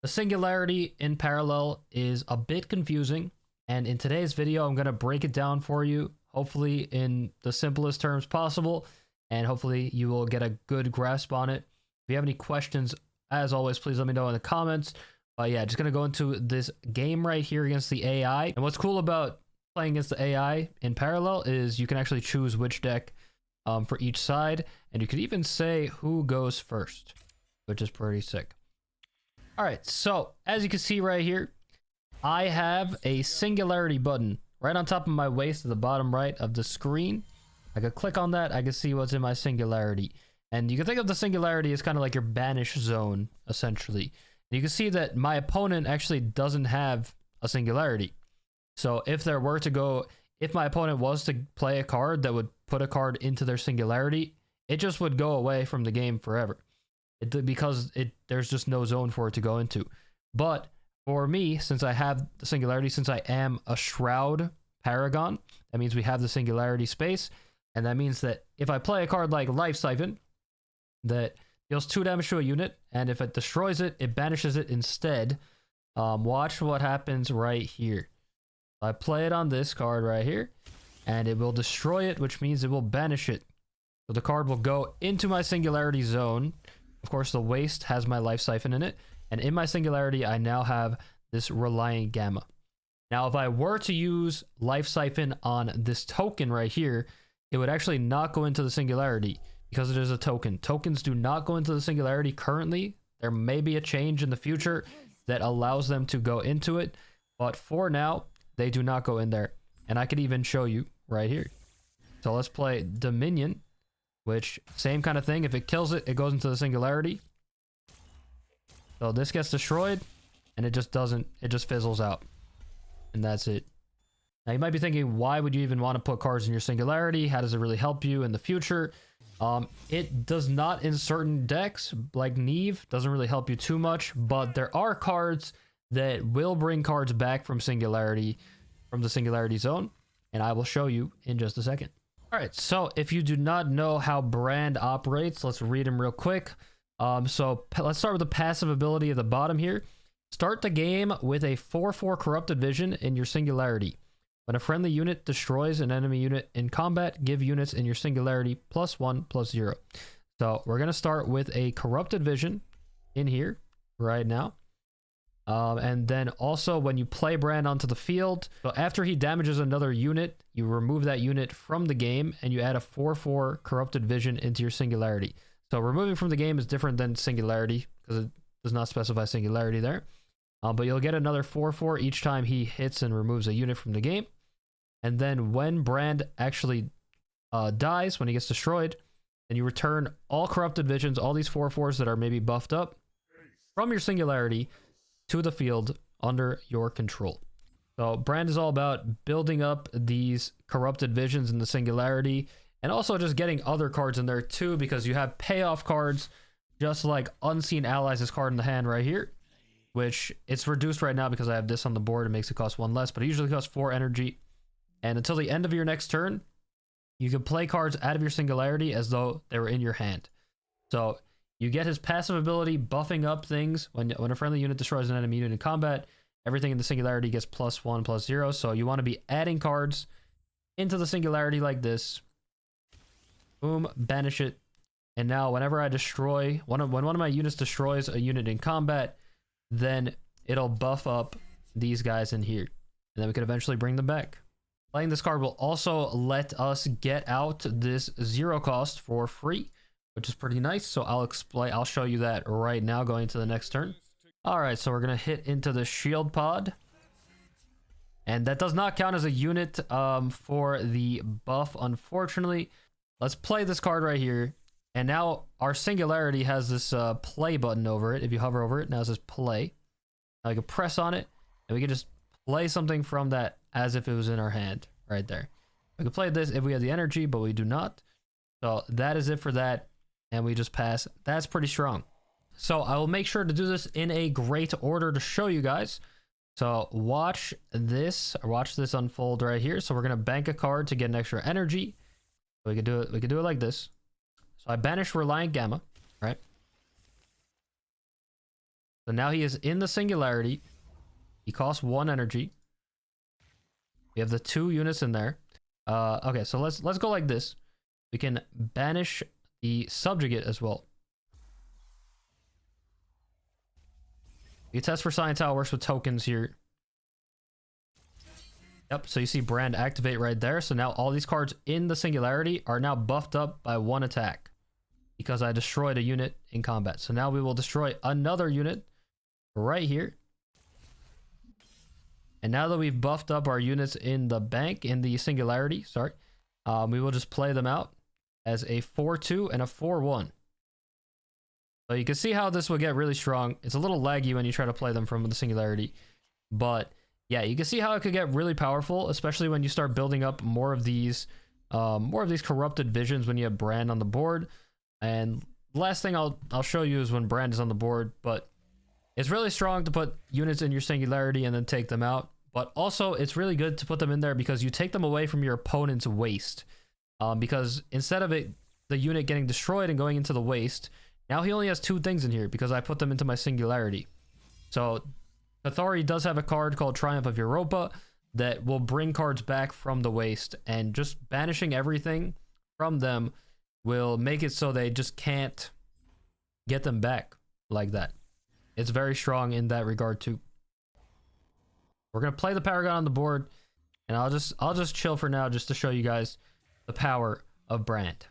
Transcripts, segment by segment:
The Singularity in Parallel is a bit confusing, and in today's video I'm going to break it down for you, hopefully in the simplest terms possible, and hopefully you will get a good grasp on it. If you have any questions, as always, please let me know in the comments. But yeah, just going to go into this game right here against the AI. And what's cool about playing against the AI in Parallel is you can actually choose which deck for each side, and you could even say who goes first, which is pretty sick. All right, so as you can see right here, I have a Singularity button right on top of my waist at the bottom right of the screen. I could click on that, I can see what's in my Singularity. And you can think of the Singularity as kind of like your banish zone, essentially. And you can see that my opponent actually doesn't have a Singularity. So if there were to go, if my opponent was to play a card that would put a card into their Singularity, it just would go away from the game forever. Because there's just no zone for it to go into. But for me, since I have the Singularity, since I am a Shroud Paragon, that means we have the Singularity space. And that means that if I play a card like Life Siphon, that deals 2 damage to a unit, and if it destroys it, it banishes it instead. Watch what happens right here. I play it on this card right here, and it will destroy it, which means it will banish it. So the card will go into my Singularity zone. Of course, the waist has my Life Siphon in it, and in my Singularity, I now have this Reliant Gamma. Now, if I were to use Life Siphon on this token right here, it would actually not go into the Singularity because it is a token. Tokens do not go into the Singularity currently. There may be a change in the future that allows them to go into it, but for now, they do not go in there. And I could even show you right here. So let's play Dominion, which same kind of thing. If it kills it, it goes into the Singularity. So this gets destroyed, and it just doesn't, it just fizzles out. And that's it. Now you might be thinking, why would you even want to put cards in your Singularity? How does it really help you in the future? It does not in certain decks, like Neve, doesn't really help you too much, but there are cards that will bring cards back from Singularity, from the Singularity zone, and I will show you in just a second. All right, so if you do not know how Brand operates, let's read him real quick. So let's start with the passive ability at the bottom here. Start the game with a 4/4 Corrupted Vision in your Singularity. When a friendly unit destroys an enemy unit in combat, give units in your Singularity +1/+0. So we're going to start with a Corrupted Vision in here right now. And then also when you play Brand onto the field, so after he damages another unit, you remove that unit from the game and you add a 4/4 Corrupted Vision into your Singularity. So removing from the game is different than Singularity because it does not specify Singularity there. But you'll get another 4/4 each time he hits and removes a unit from the game. And then when Brand actually dies, when he gets destroyed, then you return all Corrupted Visions, all these 4/4s that are maybe buffed up from your Singularity to the field under your control. So Brand is all about building up these Corrupted Visions in the Singularity, and also just getting other cards in there too, because you have payoff cards, just like Unseen Allies, this card in the hand right here, which it's reduced right now because I have this on the board. It makes it cost 1 less, but it usually costs 4 energy. And until the end of your next turn, you can play cards out of your Singularity as though they were in your hand. So you get his passive ability buffing up things. When a friendly unit destroys an enemy unit in combat, everything in the Singularity gets +1/+0. So you want to be adding cards into the Singularity like this. Boom, banish it. And now whenever I destroy, when one of my units destroys a unit in combat, then it'll buff up these guys in here. And then we could eventually bring them back. Playing this card will also let us get out this 0 cost for free, which is pretty nice. So I'll show you that right now going into the next turn. All right, so we're going to hit into the Shield Pod. And that does not count as a unit for the buff, unfortunately. Let's play this card right here. And now our Singularity has this play button over it. If you hover over it, now it says play. Now we can press on it, and we can just play something from that as if it was in our hand right there. We can play this if we have the energy, but we do not. So that is it for that, and we just pass. That's pretty strong. So I will make sure to do this in a great order to show you guys. So watch this unfold right here. So we're gonna bank a card to get an extra energy. We could do it like this. So I banish Reliant Gamma, right? So now he is in the Singularity. He costs 1 energy. We have the 2 units in there. Okay, so let's go like this. We can banish the Subjugate as well. You test for science how it works with tokens here. Yep, so you see Brand activate right there. So now all these cards in the Singularity are now buffed up by 1 attack because I destroyed a unit in combat. So now we will destroy another unit right here. And now that we've buffed up our units in the bank, in the Singularity, sorry, we will just play them out as a 4-2 and a 4-1. So you can see how this will get really strong. It's a little laggy when you try to play them from the Singularity. But yeah, you can see how it could get really powerful, especially when you start building up more of these corrupted visions when you have Brand on the board. And the last thing I'll show you is when Brand is on the board, but it's really strong to put units in your Singularity and then take them out. But also, it's really good to put them in there because you take them away from your opponent's waste. Because instead of the unit getting destroyed and going into the waste, now he only has 2 things in here because I put them into my Singularity. So Cathari does have a card called Triumph of Europa that will bring cards back from the waste, and just banishing everything from them will make it so they just can't get them back like that. It's very strong in that regard too. We're gonna play the Paragon on the board, and I'll just chill for now just to show you guys the power of Brand.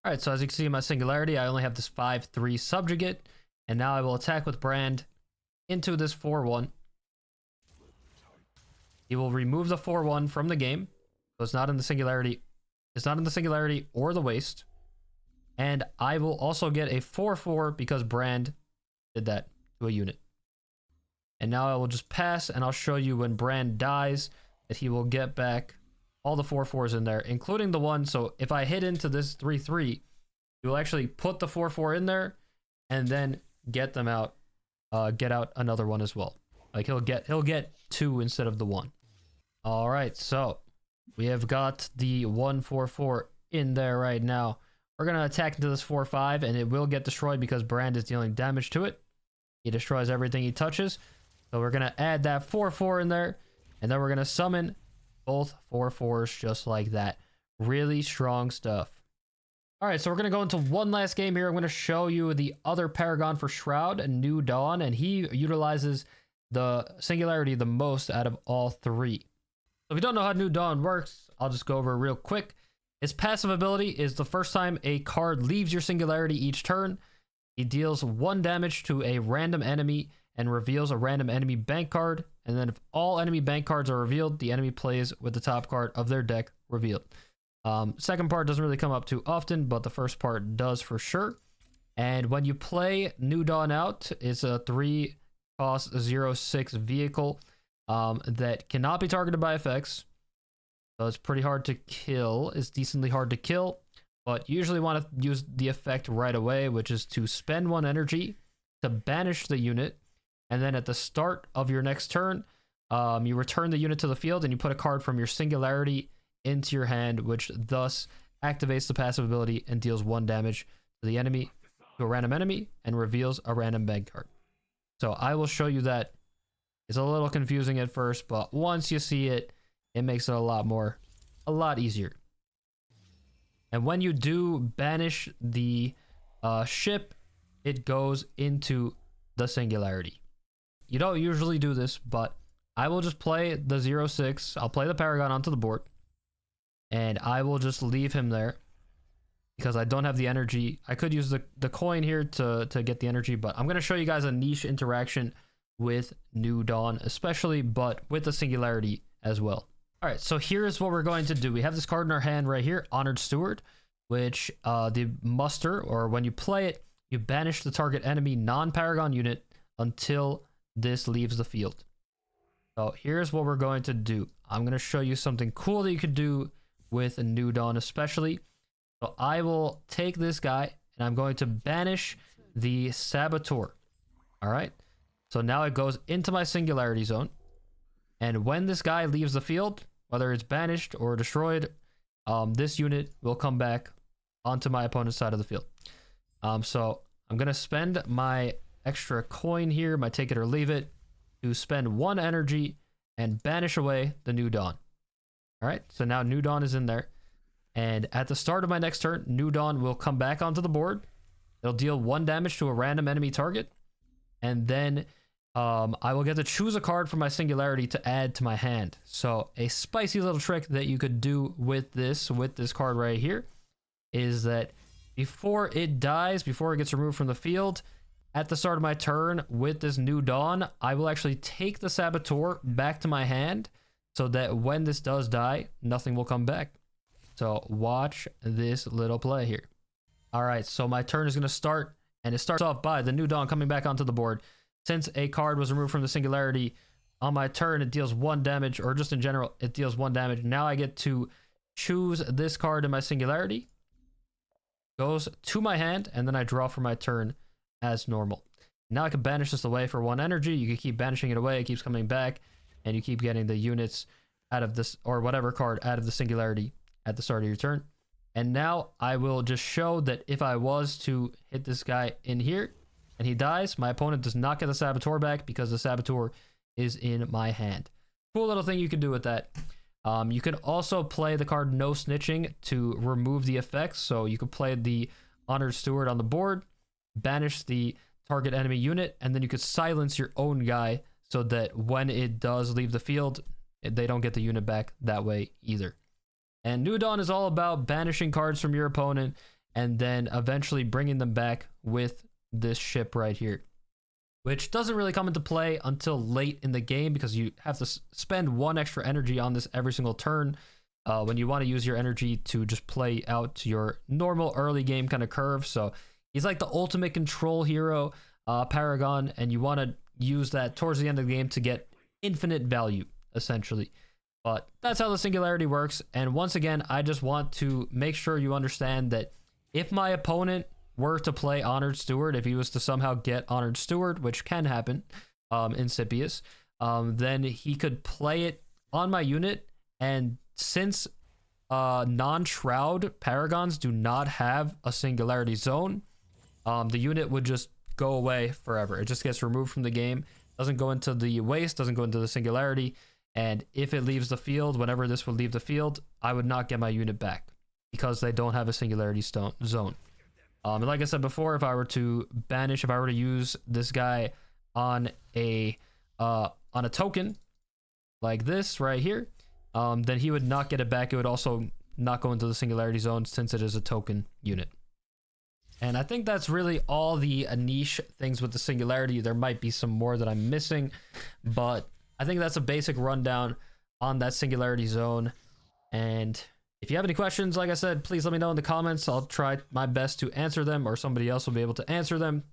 All right, so as you can see in my Singularity, I only have this 5-3 Subjugate, and now I will attack with Brand into this 4-1. He will remove the 4-1 from the game, so it's not in the Singularity. It's not in the Singularity or the waste. And I will also get a 4-4 because Brand did that to a unit. And now I will just pass, and I'll show you when Brand dies that he will get back all the 4-4s in there, including the 1. So if I hit into this 3-3, he will actually put the 4-4 in there and then get them out, get out another one as well. Like he'll get 2 instead of the 1. All right, so we have got the 1-4-4 in there right now. We're gonna attack into this 4-5, and it will get destroyed because Brand is dealing damage to it. He destroys everything he touches. So we're gonna add that 4-4 in there, and then we're gonna summon both 4-4s just like that. Really strong stuff. All right, so we're gonna go into one last game here. I'm gonna show you the other Paragon for Shroud, New Dawn, and he utilizes the Singularity the most out of all 3. So if you don't know how New Dawn works, I'll just go over it real quick. His passive ability is the first time a card leaves your Singularity each turn, he deals 1 damage to a random enemy and reveals a random enemy bank card. And then if all enemy bank cards are revealed, the enemy plays with the top card of their deck revealed. Second part doesn't really come up too often, but the first part does for sure. And when you play New Dawn out, it's a 3-cost 0/6 vehicle that cannot be targeted by effects. So it's pretty hard to kill. It's decently hard to kill, but you usually want to use the effect right away, which is to spend 1 energy to banish the unit. And then at the start of your next turn, you return the unit to the field and you put a card from your Singularity into your hand, which thus activates the passive ability and deals 1 damage to the enemy, to a random enemy, and reveals a random bank card. So I will show you that. It's a little confusing at first, but once you see it, it makes it a lot easier. And when you do banish the ship, it goes into the Singularity. You don't usually do this, but I will just play the 0/6. I'll play the Paragon onto the board, and I will just leave him there because I don't have the energy. I could use the coin here to get the energy, but I'm going to show you guys a niche interaction with New Dawn especially, but with the Singularity as well. All right, so here's what we're going to do. We have this card in our hand right here, Honored Steward, which the muster, or when you play it, you banish the target enemy non-Paragon unit until this leaves the field. So here's what we're going to do. I'm going to show you something cool that you could do with a New Dawn especially. So I will take this guy and I'm going to banish the Saboteur. All right. So now it goes into my Singularity zone. And when this guy leaves the field, whether it's banished or destroyed, this unit will come back onto my opponent's side of the field. So I'm going to spend my extra coin here, my take it or leave it, to spend 1 energy and banish away the New Dawn. All right, so now New Dawn is in there. And at the start of my next turn, New Dawn will come back onto the board. It'll deal 1 damage to a random enemy target. And then I will get to choose a card from my Singularity to add to my hand. So a spicy little trick that you could do with this card right here is that before it dies, before it gets removed from the field, at the start of my turn with this New Dawn, I will actually take the Saboteur back to my hand so that when this does die, nothing will come back. So watch this little play here. All right, so my turn is going to start, and it starts off by the New Dawn coming back onto the board. Since a card was removed from the Singularity, on my turn, it deals 1 damage, or just in general, it deals 1 damage. Now I get to choose this card in my Singularity. Goes to my hand, and then I draw for my turn as normal. Now I can banish this away for 1 energy. You can keep banishing it away. It keeps coming back, and you keep getting the units out of this, or whatever card out of the Singularity at the start of your turn. And now I will just show that if I was to hit this guy in here and he dies, my opponent does not get the Saboteur back because the Saboteur is in my hand. Cool little thing you can do with that. You can also play the card No Snitching to remove the effects. So you could play the Honored Steward on the board, banish the target enemy unit, and then you could silence your own guy so that when it does leave the field, they don't get the unit back that way either. And New Dawn is all about banishing cards from your opponent and then eventually bringing them back with this ship right here, which doesn't really come into play until late in the game because you have to spend 1 extra energy on this every single turn when you want to use your energy to just play out your normal early game kind of curve. So he's like the ultimate control hero, Paragon, and you want to use that towards the end of the game to get infinite value, essentially. But that's how the Singularity works. And once again, I just want to make sure you understand that if my opponent were to play Honored Steward, if he was to somehow get Honored Steward, which can happen in Scipius, then he could play it on my unit. And since non-Shroud Paragons do not have a Singularity zone, the unit would just go away forever. It just gets removed from the game, doesn't go into the waste, doesn't go into the Singularity. And if it leaves the field, whenever this would leave the field, I would not get my unit back because they don't have a Singularity zone. And like I said before, if I were to banish, if I were to use this guy on a token like this right here, then he would not get it back. It would also not go into the Singularity zone since it is a token unit. And I think that's really all the niche things with the Singularity. There might be some more that I'm missing, but I think that's a basic rundown on that Singularity zone. And if you have any questions, like I said, please let me know in the comments. I'll try my best to answer them, or somebody else will be able to answer them.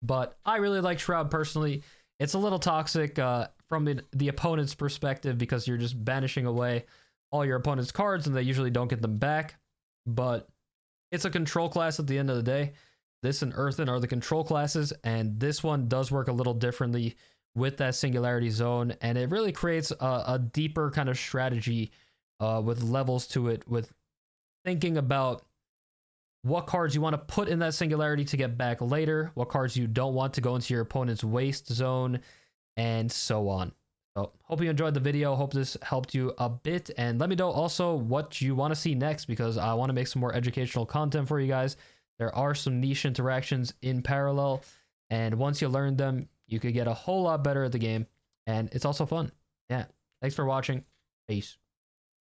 But I really like Shroud personally. It's a little toxic from the opponent's perspective because you're just banishing away all your opponent's cards and they usually don't get them back. But it's a control class at the end of the day. This and Earthen are the control classes, and this one does work a little differently with that Singularity zone, and it really creates a deeper kind of strategy with levels to it, with thinking about what cards you want to put in that Singularity to get back later, what cards you don't want to go into your opponent's waste zone, and so on. So hope you enjoyed the video. Hope this helped you a bit, and let me know also what you want to see next, because I want to make some more educational content for you guys. There are some niche interactions in Parallel, and once you learn them, you could get a whole lot better at the game, and it's also fun. Yeah, thanks for watching. Peace.